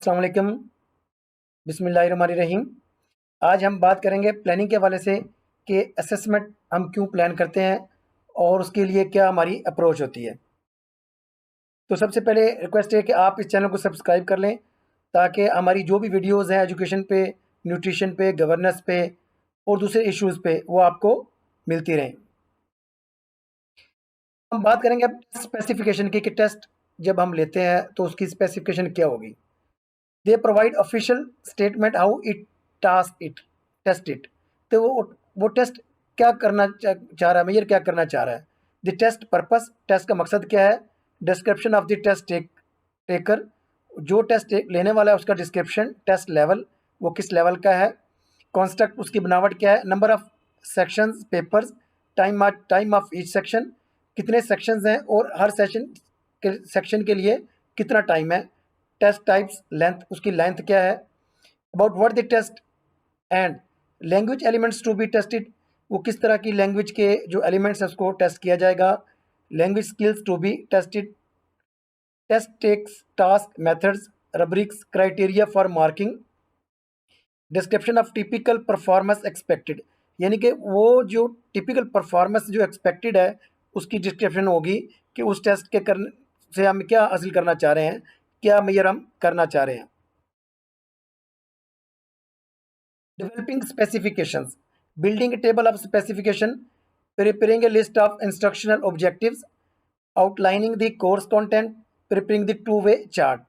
अस्सलाम वालेकुम, बिस्मिल्लाहिर्रहमानिर्रहीम। आज हम बात करेंगे प्लानिंग के हवाले से कि असेसमेंट हम क्यों प्लान करते हैं और उसके लिए क्या हमारी अप्रोच होती है। तो सबसे पहले रिक्वेस्ट है कि आप इस चैनल को सब्सक्राइब कर लें ताकि हमारी जो भी वीडियोज़ हैं एजुकेशन पे, न्यूट्रिशन पे, गवर्नेंस पे और दूसरे इश्यूज़ पे वो आपको मिलती रहें। हम बात करेंगे अब स्पेसिफिकेशन की कि टेस्ट जब हम लेते हैं तो उसकी स्पेसिफिकेशन क्या होगी। They provide official statement how it task it taste it. तो वो टेस्ट क्या करना चाह रहा है, मेजर क्या करना चाह रहा है। द टेस्ट पर्पस, टेस्ट का मकसद क्या है। Description of the test taker, जो टेस्ट लेने वाला है उसका डिस्क्रिप्शन। टेस्ट लेवल, वो किस लेवल का है। कॉन्स्ट्रक्ट, उसकी बनावट क्या है। Number of sections papers, time of each section, कितने सेक्शंस हैं और हर सेक्शन के लिए कितना टाइम है। टेस्ट टाइप्स, लेंथ, उसकी लेंथ क्या है। About what the test and language elements to be tested, वो किस तरह की लैंग्वेज के जो एलिमेंट्स हैं उसको टेस्ट किया जाएगा। Language skills to be tested, test texts, task, methods, rubrics, criteria for marking, description of typical performance expected, यानी कि वो जो टिपिकल परफॉर्मेंस जो एक्सपेक्टेड है उसकी डिस्क्रिप्शन होगी कि उस टेस्ट के करने से हम क्या हासिल करना चाह रहे हैं, क्या मेजर हम करना चाह रहे हैं। Developing specifications, building a table of specification, preparing a list of instructional objectives, outlining the course content, preparing the two-way chart.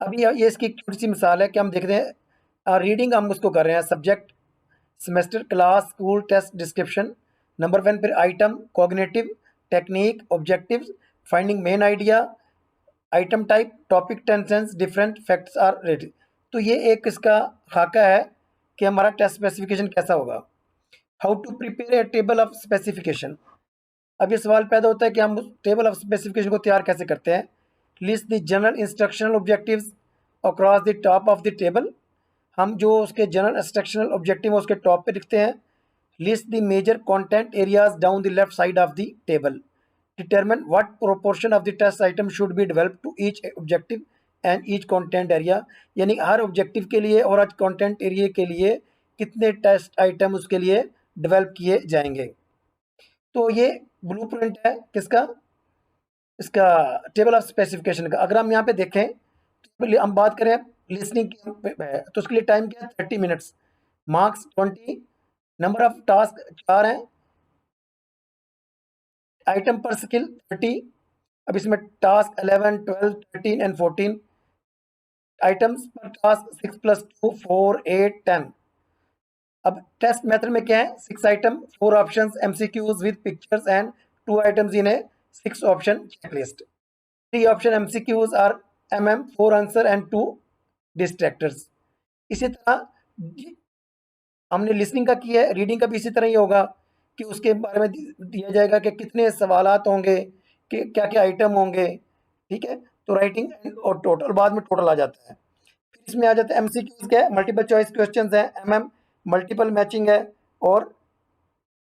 अभी ये इसकी एक छोटी सी मिसाल है कि हम देखते हैं रीडिंग हम उसको कर रहे हैं। Subject, semester, class, school, test, description. Number one फिर item, cognitive, technique, objectives, finding main idea, item type, topic, tenses, different facts are ready. तो ये एक इसका खाका है कि हमारा टेस्ट स्पेसिफिकेशन कैसा होगा। How to prepare a table of specification, अब ये सवाल पैदा होता है कि हम टेबल ऑफ स्पेसिफिकेशन को तैयार कैसे करते हैं। List the general instructional objectives across the top of the table, हम जो उसके जनरल इंस्ट्रक्शनल ऑब्जेक्टिव उसके टॉप पे लिखते हैं। List the major content areas down the left side of the table, determine what proportion of the test item should be develop to each objective and each content area, यानी हर objective के लिए और हर content area के लिए कितने test item उसके लिए डेवलप किए जाएंगे। तो ये ब्लूप्रिंट है किसका, इसका टेबल ऑफ स्पेसिफिकेशन का। अगर हम यहाँ पे देखें तो हम बात करें लिसनिंग की तो उसके लिए टाइम क्या है 30 minutes, marks 20, number of task 4 हैं, आइटम पर स्किल 30। अब इसमें टास्क 11, 12, 13 एंड 14, आइटम्स पर टास्क 6 + 2, 4, 8, 10। अब टेस्ट मेथड में क्या है, 6 item, 4 options, MCQs with pictures and 2 items in a 6 option checklist. 3 option MCQs are four answer and 2 distractors. इसी तरह हमने लिसनिंग का किया है, रीडिंग का भी इसी तरह ही होगा कि उसके बारे में दिया जाएगा कि कितने सवालात होंगे, कि क्या क्या आइटम होंगे। ठीक है, तो राइटिंग और टोटल, बाद में टोटल आ जाता है। फिर इसमें आ जाता है एमसीक्यूज, क्या है, मल्टीपल चॉइस क्वेश्चंस है, मल्टीपल मैचिंग है और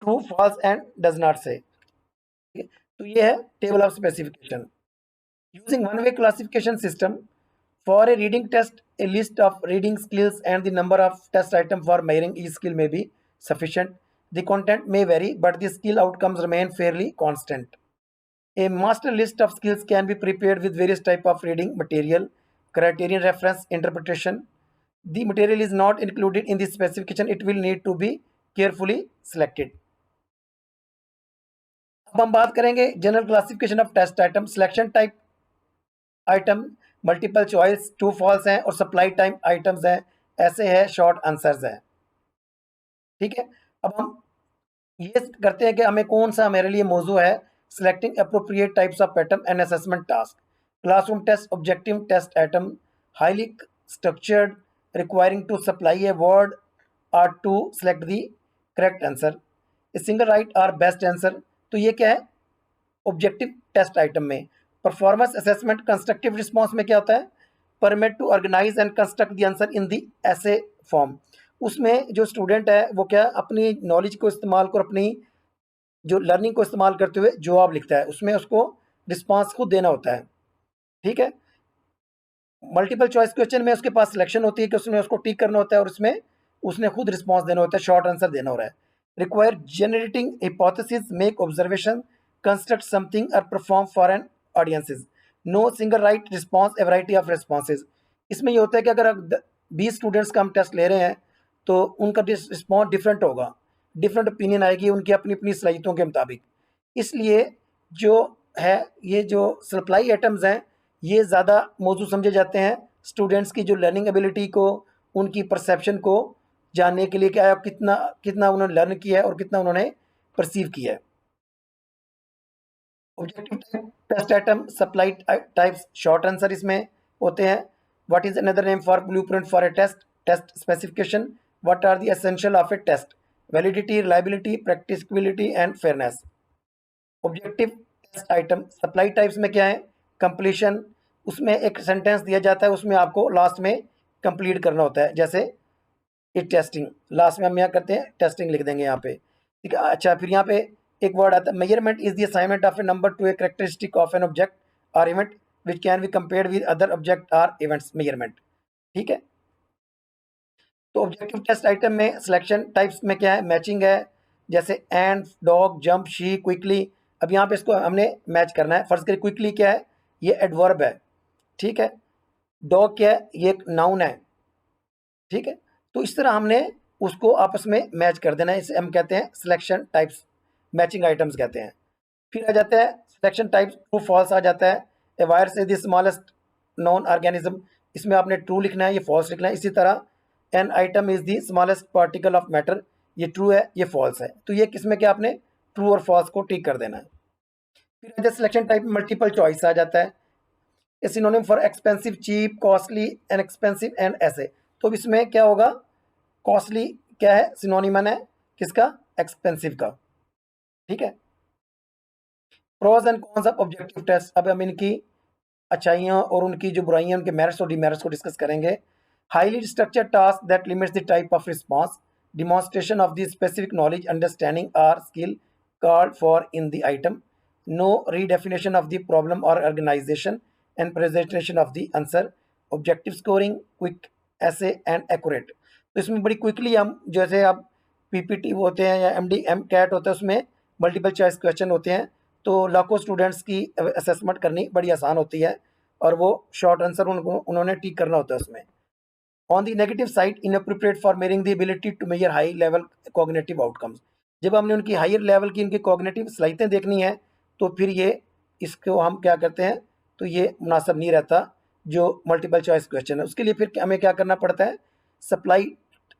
true false and does not say. तो ये है table of specification. Using one way classification system for a reading test, a list of reading skills and the number of test items for measuring each skill may be sufficient. The content may vary, but the skill outcomes remain fairly constant. A master list of skills can be prepared with various type of reading material, criterion, reference, interpretation. The material is not included in the specification. It will need to be carefully selected. अब हम बात करेंगे general classification of test item. Selection type item, multiple choice, true false हैं और supply time items हैं, ऐसे है short answers हैं। ठीक है, अब हम ये करते हैं कि हमें कौन सा हमारे लिए मौजू है। Selecting appropriate types of pattern and assessment task, classroom test objective test item, highly structured, requiring to supply a word और to select the correct answer, a single right और बेस्ट आंसर। तो ये क्या है ऑब्जेक्टिव टेस्ट आइटम में। Performance assessment constructive response में क्या होता है, permit to organise and construct the answer in the essay form. उसमें जो स्टूडेंट है वो क्या अपनी नॉलेज को इस्तेमाल कर, अपनी जो लर्निंग को इस्तेमाल करते हुए जवाब लिखता है, उसमें उसको रिस्पॉन्स को देना होता है। ठीक है, मल्टीपल चॉइस क्वेश्चन में उसके पास सिलेक्शन होती है कि उसने उसको टिक करना होता है और उसमें उसने खुद रिस्पॉन्स देना होता है, शॉर्ट आंसर देना हो रहा है। Require generating hypothesis, make observation, construct something और perform for an audiences. No single right response, a variety of responses. इसमें ये होता है कि अगर 20 स्टूडेंट्स का हम टेस्ट ले रहे हैं तो उनका रिस्पॉन्स डिफरेंट होगा, डिफरेंट ओपिनियन आएगी उनकी अपनी अपनी सलाहियतों के मुताबिक। इसलिए जो है ये जो सप्लाई आइटम्स हैं ये ज़्यादा मौजूद समझे जाते हैं स्टूडेंट्स की जो लर्निंग एबिलिटी को, उनकी परसेप्शन को जानने के लिए कि आया कितना कितना उन्होंने लर्न किया है और कितना उन्होंने परसीव किया है। Objective test item supply types, short answer इसमें होते हैं। What is another name for blueprint for a test, test specification, what are the essential of a test, validity, reliability, practicability and fairness. Objective test item supply types में क्या है, completion, उसमें एक sentence दिया जाता है, उसमें आपको लास्ट में कंप्लीट करना होता है। जैसे इट टेस्टिंग, लास्ट में हम यहाँ करते हैं टेस्टिंग लिख देंगे यहाँ पे, ठीक है। अच्छा, फिर यहाँ पे एक वर्ड आता है measurement, is the assignment of a number to a characteristic of an object और event which can be compared with other object और इवेंट्स, मेजरमेंट, ठीक है। तो ऑब्जेक्टिव टेस्ट आइटम में सिलेक्शन टाइप्स में क्या है, मैचिंग है, जैसे and, dog, jump, she, quickly. अब यहाँ पे इसको हमने मैच करना है। फर्ज करिए क्विकली क्या है, ये एडवर्ब है, ठीक है। डॉग क्या है, ये एक नाउन है, ठीक है। तो इस तरह हमने उसको आपस में मैच कर देना है, इसे हम कहते हैं सिलेक्शन टाइप्स, मैचिंग आइटम्स कहते हैं। फिर आ जाता है सिलेक्शन टाइप्स, ट्रू फॉल्स आ जाता है। A virus is the smallest non organism, इसमें आपने ट्रू लिखना है, ये फॉल्स लिखना है। इसी तरह an item is the smallest particle of matter, ये ट्रू है, ये फॉल्स है। तो ये किसमें क्या आपने ट्रू और फॉल्स को टिक कर देना है। फिर आ जाए सिलेक्शन टाइप, मल्टीपल चॉइस आ जाता है। A synonym for expensive, cheap, costly, inexpensive and ऐसे। तो इसमें क्या होगा, कॉस्टली क्या है, सिनोनिमन है किसका, एक्सपेंसिव का, ठीक है। Pros and cons of objective test, अब हम इनकी अच्छाइयाँ और उनकी जो बुराइयाँ, उनके मेरिट्स और डिमेरिट्स को डिस्कस करेंगे। Highly structured task that limits the type of response, demonstration of the specific knowledge, understanding or skill called for in the item, no redefinition of the problem or organization and presentation of the answer, objective scoring, quick essay and accurate। तो इसमें बड़ी quickly हम, जैसे आप PPT होते हैं या MD M cat होता है, उसमें मल्टीपल चॉइस क्वेश्चन होते हैं, तो लाखों स्टूडेंट्स की असेसमेंट करनी बड़ी आसान होती है और वो शॉर्ट आंसर उनको उन्होंने टिक करना होता है उसमें। On the negative side, inappropriate for measuring the ability to measure high level cognitive outcomes, जब हमने उनकी हायर लेवल की उनकी कॉग्निटिव सलाहियतें देखनी है तो फिर ये इसको हम क्या करते हैं, तो ये मुनासिब नहीं रहता जो मल्टीपल चॉइस क्वेश्चन है। उसके लिए फिर हमें क्या करना पड़ता है, सप्लाई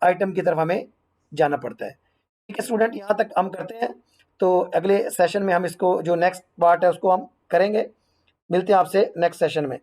आइटम की तरफ हमें जाना पड़ता है। ठीक है स्टूडेंट, यहाँ तक हम करते हैं, तो अगले सेशन में हम इसको जो नेक्स्ट पार्ट है उसको हम करेंगे। मिलते हैं आपसे नेक्स्ट सेशन में।